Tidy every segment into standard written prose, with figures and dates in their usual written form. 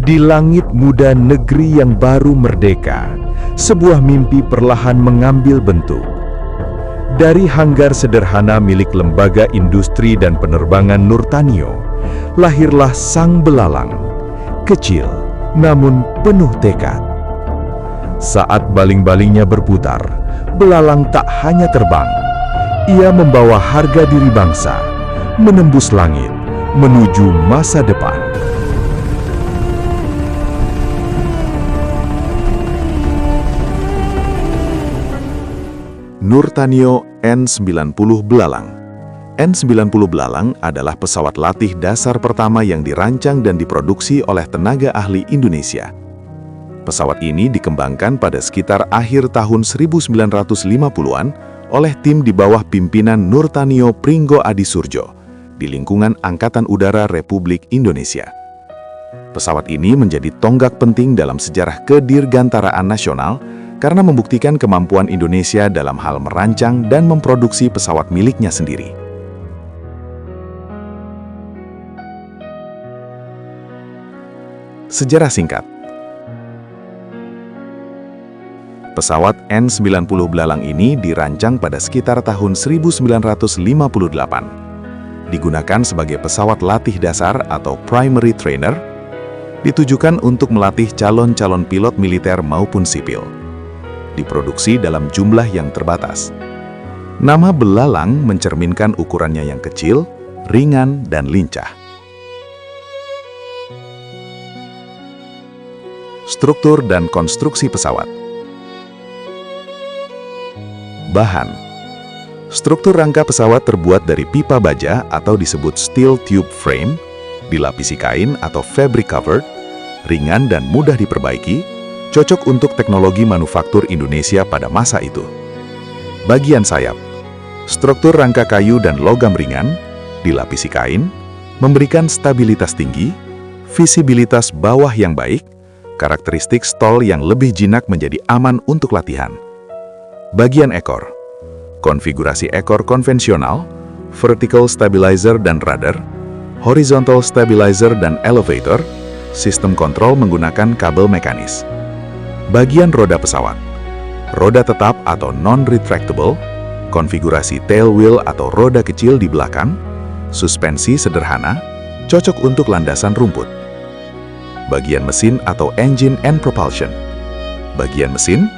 Di langit muda negeri yang baru merdeka, sebuah mimpi perlahan mengambil bentuk. Dari hanggar sederhana milik Lembaga Industri dan Penerbangan Nurtanio, lahirlah sang belalang, kecil namun penuh tekad. Saat baling-balingnya berputar, belalang tak hanya terbang, ia membawa harga diri bangsa, menembus langit, menuju masa depan. Nurtanio N-90 Belalang. N-90 Belalang adalah pesawat latih dasar pertama yang dirancang dan diproduksi oleh tenaga ahli Indonesia. Pesawat ini dikembangkan pada sekitar akhir tahun 1950-an oleh tim di bawah pimpinan Nurtanio Pringgo Adisurjo di lingkungan Angkatan Udara Republik Indonesia. Pesawat ini menjadi tonggak penting dalam sejarah kedirgantaraan nasional karena membuktikan kemampuan Indonesia dalam hal merancang dan memproduksi pesawat miliknya sendiri. Sejarah singkat. Pesawat N-90 Belalang ini dirancang pada sekitar tahun 1958. Digunakan sebagai pesawat latih dasar atau primary trainer, ditujukan untuk melatih calon-calon pilot militer maupun sipil. Diproduksi dalam jumlah yang terbatas. Nama belalang mencerminkan ukurannya yang kecil, ringan, dan lincah. Struktur dan konstruksi pesawat. Bahan. Struktur rangka pesawat terbuat dari pipa baja atau disebut steel tube frame, dilapisi kain atau fabric covered, ringan dan mudah diperbaiki, cocok untuk teknologi manufaktur Indonesia pada masa itu. Bagian sayap. Struktur rangka kayu dan logam ringan, dilapisi kain, memberikan stabilitas tinggi, visibilitas bawah yang baik, karakteristik stall yang lebih jinak menjadi aman untuk latihan. Bagian ekor. Konfigurasi ekor konvensional, vertical stabilizer dan rudder, horizontal stabilizer dan elevator, sistem kontrol menggunakan kabel mekanis. Bagian roda pesawat. Roda tetap atau non-retractable, konfigurasi tail wheel atau roda kecil di belakang, suspensi sederhana, cocok untuk landasan rumput. Bagian mesin atau engine and propulsion. Bagian mesin,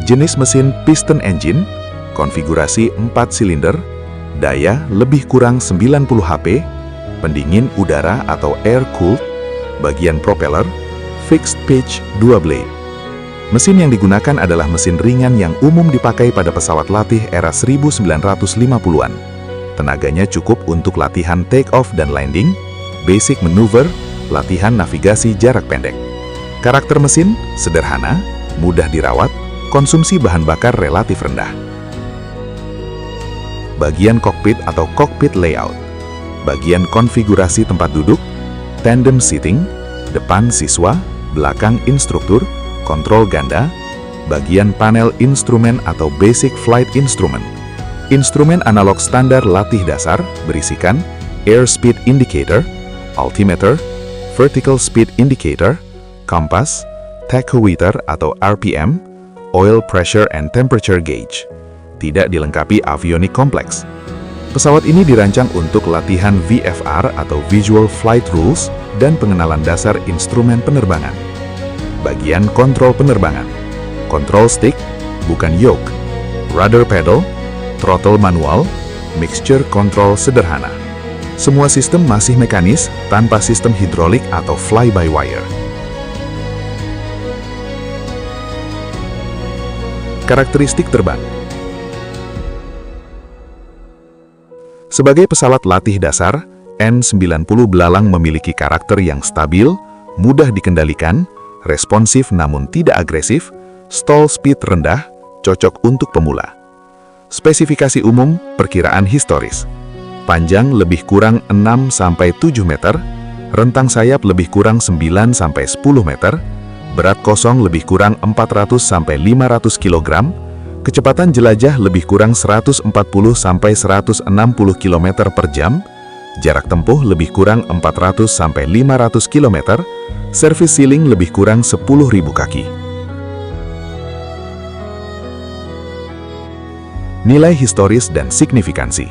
jenis mesin piston engine, konfigurasi 4 silinder, daya lebih kurang 90 HP, pendingin udara atau air-cooled, bagian propeller, fixed pitch 2 blade. Mesin yang digunakan adalah mesin ringan yang umum dipakai pada pesawat latih era 1950-an. Tenaganya cukup untuk latihan take-off dan landing, basic maneuver, latihan navigasi jarak pendek. Karakter mesin sederhana, mudah dirawat, konsumsi bahan bakar relatif rendah. Bagian kokpit atau cockpit layout. Bagian konfigurasi tempat duduk, tandem seating, depan siswa, belakang instruktur, kontrol ganda, bagian panel instrumen atau basic flight instrument. Instrumen analog standar latih dasar berisikan airspeed indicator, altimeter, vertical speed indicator, kompas, tachometer atau RPM, oil pressure and temperature gauge. Tidak dilengkapi avionik kompleks. Pesawat ini dirancang untuk latihan VFR atau Visual Flight Rules dan pengenalan dasar instrumen penerbangan. Bagian kontrol penerbangan. Control stick, bukan yoke. Rudder pedal, throttle manual, mixture control sederhana. Semua sistem masih mekanis tanpa sistem hidrolik atau fly-by-wire. Karakteristik terbang. Sebagai pesawat latih dasar, N-90 Belalang memiliki karakter yang stabil, mudah dikendalikan, responsif namun tidak agresif, stall speed rendah, cocok untuk pemula. Spesifikasi umum, perkiraan historis. Panjang lebih kurang 6-7 meter, rentang sayap lebih kurang 9-10 meter, berat kosong lebih kurang 400-500 kg, kecepatan jelajah lebih kurang 140-160 km per jam, jarak tempuh lebih kurang 400-500 km, Service ceiling lebih kurang 10.000 kaki. Nilai historis dan signifikansi.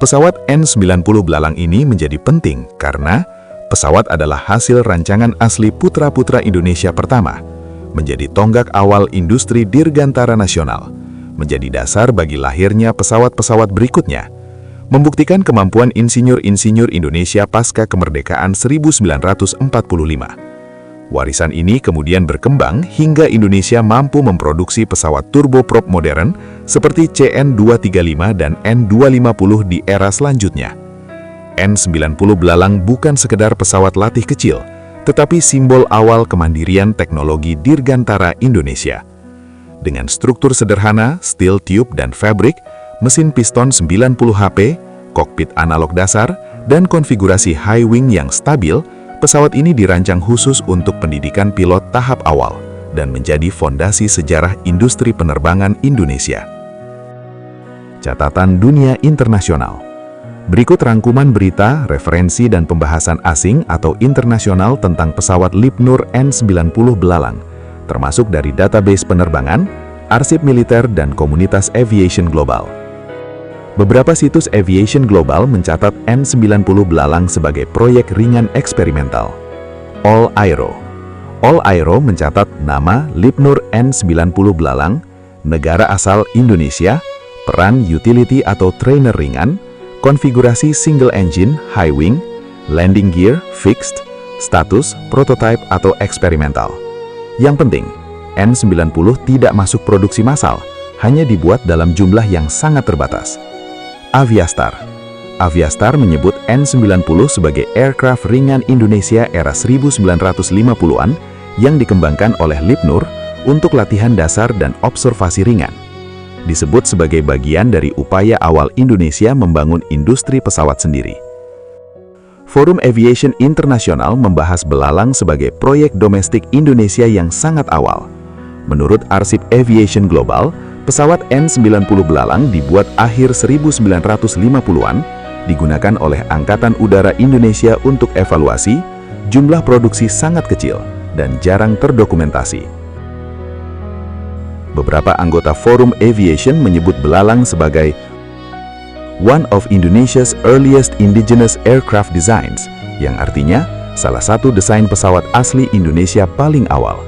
Pesawat N-90 belalang ini menjadi penting karena pesawat adalah hasil rancangan asli putra-putra Indonesia pertama, menjadi tonggak awal industri dirgantara nasional, menjadi dasar bagi lahirnya pesawat-pesawat berikutnya, membuktikan kemampuan insinyur-insinyur Indonesia pasca kemerdekaan 1945. Warisan ini kemudian berkembang hingga Indonesia mampu memproduksi pesawat turboprop modern seperti CN-235 dan N-250 di era selanjutnya. N-90 belalang bukan sekedar pesawat latih kecil, tetapi simbol awal kemandirian teknologi dirgantara Indonesia. Dengan struktur sederhana, steel tube dan fabrik, mesin piston 90 HP, kokpit analog dasar, dan konfigurasi high wing yang stabil, pesawat ini dirancang khusus untuk pendidikan pilot tahap awal dan menjadi fondasi sejarah industri penerbangan Indonesia. Catatan dunia internasional. Berikut rangkuman berita, referensi, dan pembahasan asing atau internasional tentang pesawat Lipnur N-90 belalang, termasuk dari database penerbangan, arsip militer, dan komunitas aviation global. Beberapa situs aviation global mencatat N-90 belalang sebagai proyek ringan eksperimental. All Aero. All Aero mencatat nama Lipnur N-90 belalang, negara asal Indonesia, peran utility atau trainer ringan, konfigurasi single engine, high wing, landing gear, fixed, status, prototype atau eksperimental. Yang penting, N-90 tidak masuk produksi massal, hanya dibuat dalam jumlah yang sangat terbatas. Aviastar. Aviastar menyebut N-90 sebagai aircraft ringan Indonesia era 1950-an yang dikembangkan oleh Lipnur untuk latihan dasar dan observasi ringan. Disebut sebagai bagian dari upaya awal Indonesia membangun industri pesawat sendiri. Forum Aviation Internasional membahas belalang sebagai proyek domestik Indonesia yang sangat awal. Menurut arsip aviation global, pesawat N-90 belalang dibuat akhir 1950-an, digunakan oleh Angkatan Udara Indonesia untuk evaluasi, jumlah produksi sangat kecil, dan jarang terdokumentasi. Beberapa anggota Forum Aviation menyebut belalang sebagai one of Indonesia's earliest indigenous aircraft designs, yang artinya salah satu desain pesawat asli Indonesia paling awal.